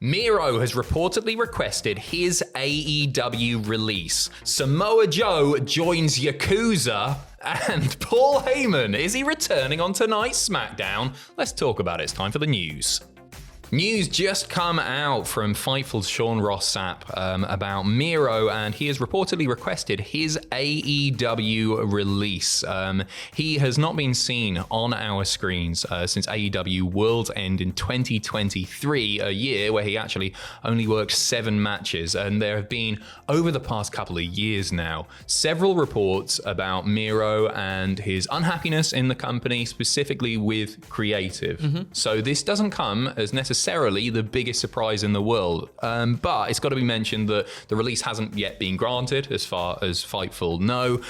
Miro has reportedly requested his AEW release. Samoa Joe joins Yakuza. And Paul Heyman, is he returning on tonight's SmackDown? Let's talk about it. It's time for the news. News just come out from Fightful's Sean Ross Sapp about Miro, and he has reportedly requested his AEW release. He has not been seen on our screens since AEW World's End in 2023, a year where he actually only worked 7 matches. And there have been, over the past couple of years now, several reports about Miro and his unhappiness in the company, specifically with creative. So this doesn't come as necessarily the biggest surprise in the world, but it's got to be mentioned that the release hasn't yet been granted as far as Fightful know,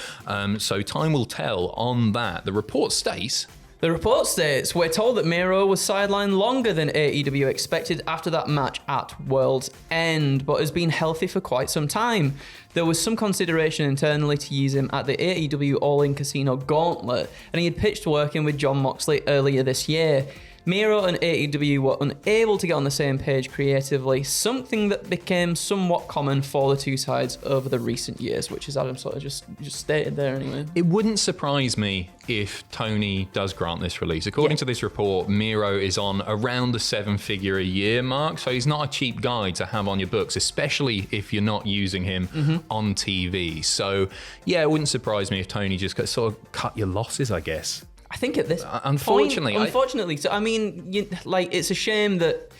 so time will tell on that. The report states, we're told that Miro was sidelined longer than AEW expected after that match at World's End, but has been healthy for quite some time. There was some consideration internally to use him at the AEW All-In Casino Gauntlet, and he had pitched working with Jon Moxley earlier this year. Miro and AEW were unable to get on the same page creatively, something that became somewhat common for the two sides over the recent years, which is Adam sort of just stated there anyway. It wouldn't surprise me if Tony does grant this release. According to this report, Miro is on around the 7-figure a year mark, so he's not a cheap guy to have on your books, especially if you're not using him on TV. So yeah, it wouldn't surprise me if Tony just sort of cut your losses, I guess. I think at this unfortunately, point, so I mean, it's a shame that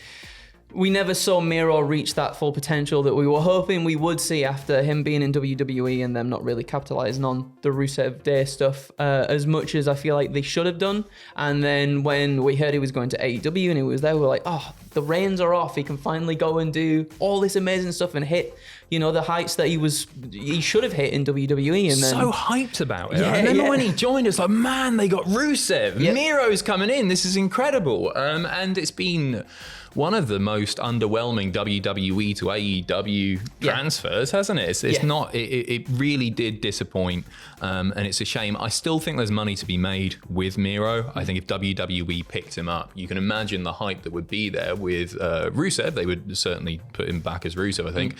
we never saw Miro reach that full potential that we were hoping we would see after him being in WWE and them not really capitalizing on the Rusev Day stuff as much as I feel like they should have done. And then when we heard he was going to AEW and he was there, we were like, oh, the reins are off. He can finally go and do all this amazing stuff and hit, the heights that he should have hit in WWE. And then so hyped about it. I remember when he joined us, like, man, they got Rusev. Yep. Miro's coming in. This is incredible. And it's been one of the most underwhelming WWE to AEW transfers, hasn't it? It's not. It really did disappoint, and it's a shame. I still think there's money to be made with Miro. I think if WWE picked him up, you can imagine the hype that would be there with Rusev. They would certainly put him back as Rusev, I think.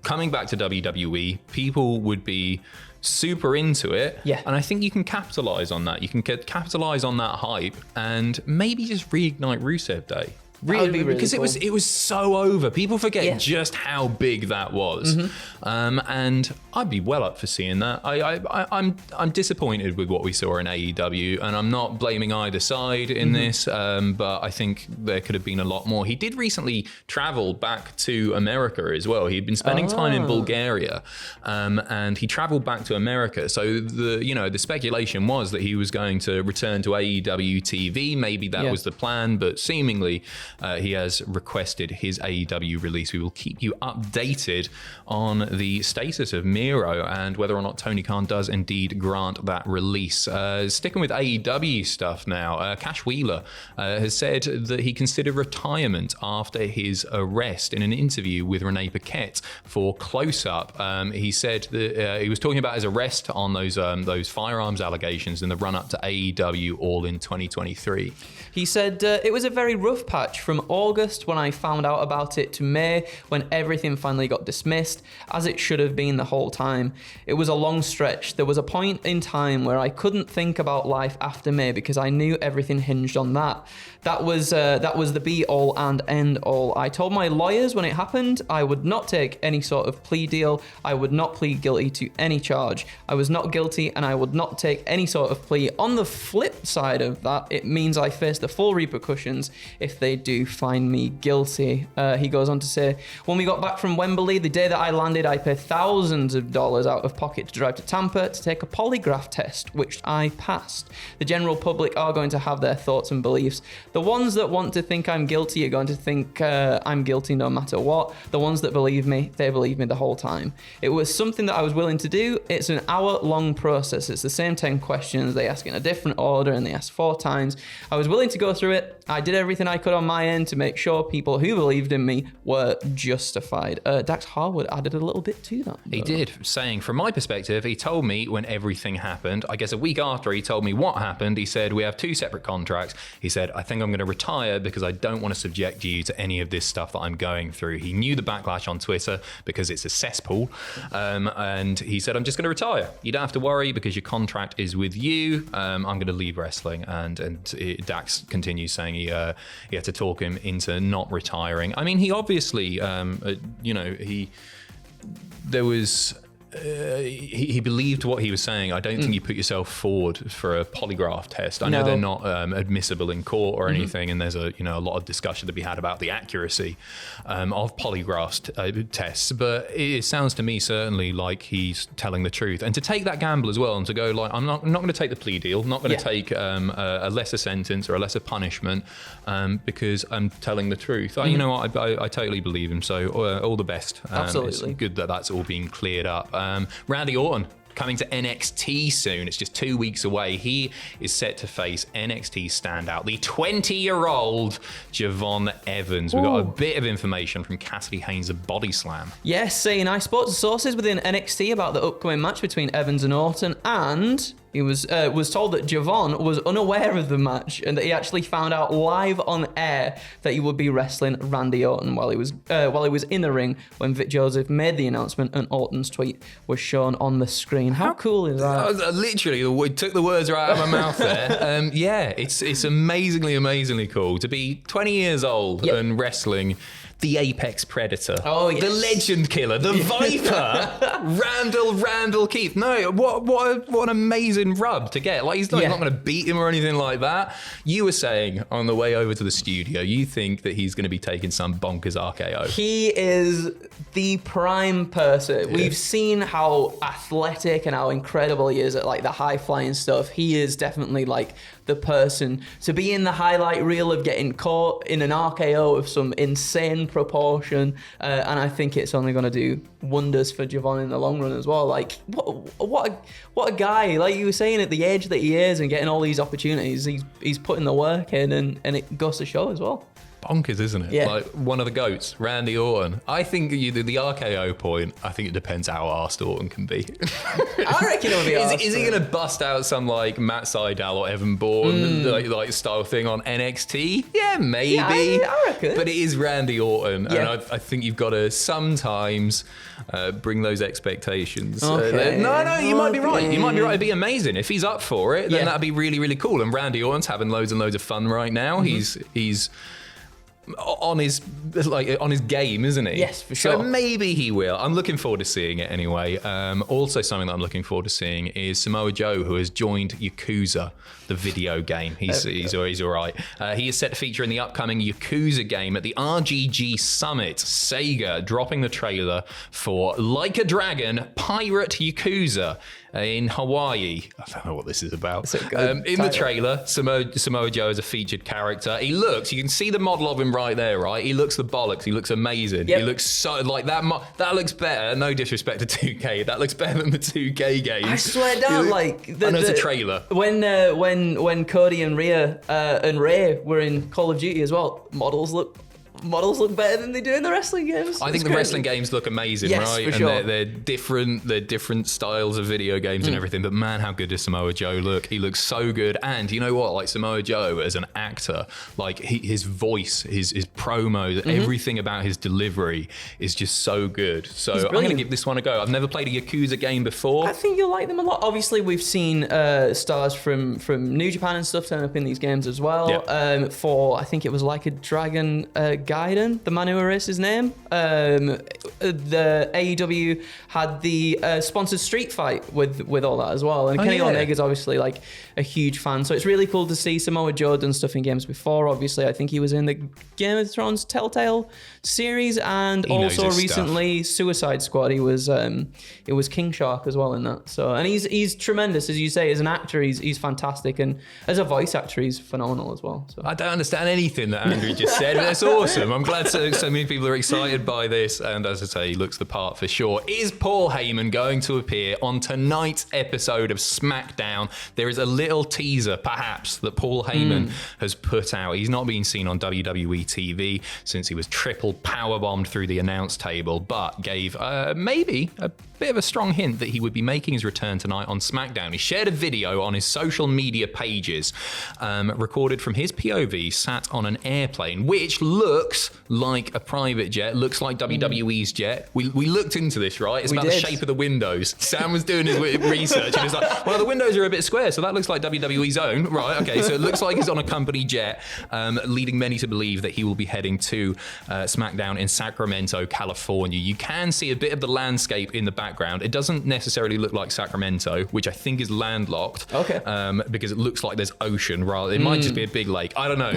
Coming back to WWE, people would be super into it. Yeah. And I think you can capitalize on that. You can capitalize on that hype and maybe just reignite Rusev Day. Really, because cool. it was so over. People forget just how big that was, and I'd be well up for seeing that. I'm disappointed with what we saw in AEW, and I'm not blaming either side in this, but I think there could have been a lot more. He did recently travel back to America as well. He'd been spending time in Bulgaria, and he traveled back to America. So the speculation was that he was going to return to AEW TV. Maybe that was the plan, but seemingly. He has requested his AEW release. We will keep you updated on the status of Miro and whether or not Tony Khan does indeed grant that release. Sticking with AEW stuff now, Cash Wheeler has said that he considered retirement after his arrest in an interview with Renee Paquette for Close Up. He said that he was talking about his arrest on those firearms allegations in the run-up to AEW All in 2023. He said, it was a very rough patch from August when I found out about it to May when everything finally got dismissed, as it should have been the whole time. It was a long stretch. There was a point in time where I couldn't think about life after May because I knew everything hinged on that. That was the be-all and end-all. I told my lawyers when it happened I would not take any sort of plea deal. I would not plead guilty to any charge. I was not guilty and I would not take any sort of plea. On the flip side of that, it means I face the full repercussions if they do find me guilty. He goes on to say, when we got back from Wembley, the day that I landed, I paid thousands of dollars out of pocket to drive to Tampa to take a polygraph test, which I passed. The general public are going to have their thoughts and beliefs. The ones that want to think I'm guilty are going to think I'm guilty no matter what. The ones that believe me, they believe me the whole time. It was something that I was willing to do. It's an hour-long process. It's the same 10 questions. They ask in a different order and they ask 4 times. I was willing to go through it. I did everything I could on my my end to make sure people who believed in me were justified. Dax Harwood added a little bit to that. He did, saying, from my perspective, he told me when everything happened. I guess a week after he told me what happened, he said, we have 2 separate contracts. He said, I think I'm going to retire because I don't want to subject you to any of this stuff that I'm going through. He knew the backlash on Twitter because it's a cesspool. And he said, I'm just going to retire. You don't have to worry because your contract is with you. I'm going to leave wrestling. And Dax continues saying he had to talk him into not retiring. I mean, he obviously, he believed what he was saying. I don't think you put yourself forward for a polygraph test. I know they're not admissible in court or anything, and there's a lot of discussion to be had about the accuracy of polygraph tests. But it sounds to me certainly like he's telling the truth, and to take that gamble as well, and to go like, I'm not going to take the plea deal, not going to take a lesser sentence or a lesser punishment because I'm telling the truth. I totally believe him. So all the best. Absolutely, it's good that that's all being cleared up. Randy Orton coming to NXT soon. It's just 2 weeks away. He is set to face NXT standout, the 20-year-old Javon Evans. We got a bit of information from Cassidy Haynes of Body Slam. Yes, saying I spoke to sources within NXT about the upcoming match between Evans and Orton, and he was told that Javon was unaware of the match and that he actually found out live on air that he would be wrestling Randy Orton while he was in the ring when Vic Joseph made the announcement and Orton's tweet was shown on the screen. How cool is that? Literally, took the words right out of my mouth there. It's amazingly cool to be 20 years old and wrestling the apex predator, the legend killer, the Viper, Randall Keith. No, what an amazing rub to get. Like, he's not going to beat him or anything like that. You were saying on the way over to the studio, you think that he's going to be taking some bonkers RKO. He is the prime person. Yeah. We've seen how athletic and how incredible he is at like the high flying stuff. He is definitely like the person to be in the highlight reel of getting caught in an RKO of some insane proportion, and I think it's only going to do wonders for Javon in the long run as well. Like, what a guy! Like you were saying, at the age that he is and getting all these opportunities, he's putting the work in, and it goes to show as well. Bonkers, isn't it? Yeah. Like, one of the GOATs, Randy Orton. I think the RKO point, I think it depends how arsed Orton can be. I reckon it'll be arsed. Is he going to bust out some like Matt Sydal or Evan Bourne like style thing on NXT? Yeah, maybe. Yeah, I reckon. But it is Randy Orton, and I think you've got to sometimes bring those expectations. Okay. No, you might be right. You might be right. It'd be amazing. If he's up for it, then that'd be really, really cool. And Randy Orton's having loads and loads of fun right now. He's on his game, isn't he? Yes, for sure. So maybe he will. I'm looking forward to seeing it anyway. Also, something that I'm looking forward to seeing is Samoa Joe, who has joined Yakuza, the video game. He's all right. He is set to feature in the upcoming Yakuza game at the RGG Summit. Sega dropping the trailer for Like a Dragon Pirate Yakuza in Hawaii. I don't know what this is about. In the trailer, Samoa Joe is a featured character. You can see the model of him right there, right? He looks the bollocks. He looks amazing. Yep. He looks so like that. That looks better. No disrespect to 2K. That looks better than the 2K games. I swear down, it's a trailer. When Cody and Rhea and Ray were in Call of Duty as well, models look better than they do in the wrestling games. I think the wrestling games look amazing, right? For sure. And they're different styles of video games and everything. But man, how good does Samoa Joe look? He looks so good. And you know what? Like, Samoa Joe as an actor, like his voice, his promos, everything about his delivery is just so good. So I'm going to give this one a go. I've never played a Yakuza game before. I think you'll like them a lot. Obviously, we've seen stars from New Japan and stuff turn up in these games as well. Yep. For, I think it was Like a Dragon Gaiden, the man who erased his name. The AEW had the sponsored street fight with all that as well. And Kenny Omega's obviously like a huge fan. So it's really cool to see Samoa Joe done stuff in games before. Obviously, I think he was in the Game of Thrones Telltale series, and also recently Suicide Squad. It was King Shark as well in that. So, and he's tremendous, as you say, as an actor. He's fantastic, and as a voice actor, he's phenomenal as well. So I don't understand anything that Andrew just said, but that's awesome. I'm glad so many people are excited by this, and as I say, he looks the part for sure. Is Paul Heyman going to appear on tonight's episode of SmackDown? There is a little teaser, perhaps, that Paul Heyman has put out. He's not been seen on WWE TV since he was triple powerbombed through the announce table, but gave maybe a bit of a strong hint that he would be making his return tonight on SmackDown. He shared a video on his social media pages, recorded from his POV, sat on an airplane, which looks like a private jet, looks like WWE's jet. We looked into this, right? It's about the shape of the windows. Sam was doing his research, and he was like, well, the windows are a bit square, so that looks like WWE's own. Right, okay, so it looks like he's on a company jet, leading many to believe that he will be heading to SmackDown in Sacramento, California. You can see a bit of the landscape in the background. It doesn't necessarily look like Sacramento, which I think is landlocked. Okay. Because it looks like there's ocean rather. It might just be a big lake. I don't know.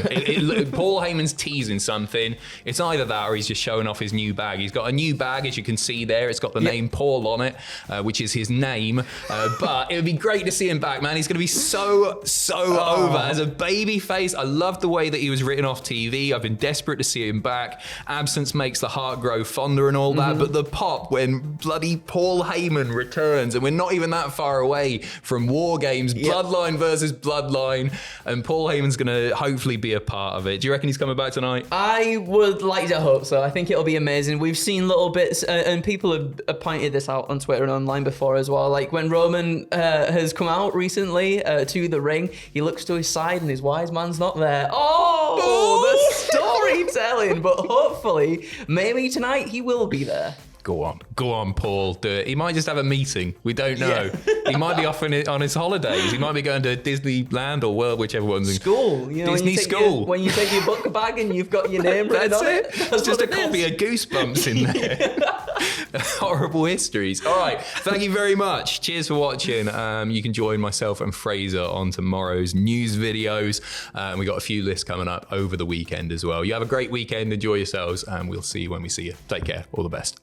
Paul Heyman's teasing something. It's either that or he's just showing off his new bag. He's got a new bag, as you can see there. It's got the name Paul on it, which is his name. But it would be great to see him back, man. He's going to be so over as a baby face. I love the way that he was written off TV. I've been desperate to see him back. Absence makes the heart grow fonder and all that. But the pop when bloody Paul Heyman returns, and we're not even that far away from War Games, Bloodline versus Bloodline, and Paul Heyman's going to hopefully be a part of it. Do you reckon he's coming back tonight? I would like to hope so. I think it'll be amazing. We've seen little bits, and people have pointed this out on Twitter and online before as well. Like when Roman has come out recently to the ring, he looks to his side and his wise man's not there. The storytelling, but hopefully, maybe tonight he will be there. Go on, Paul. Do it. He might just have a meeting. We don't know. He might be off on his holidays. He might be going to Disneyland or World, whichever one's in school. You know, Disney school. When you take your book bag and you've got your name written on it. That's just a copy of Goosebumps in there. Horrible histories. All right. Thank you very much. Cheers for watching. You can join myself and Fraser on tomorrow's news videos. And we got a few lists coming up over the weekend as well. You have a great weekend. Enjoy yourselves, and we'll see you when we see you. Take care. All the best.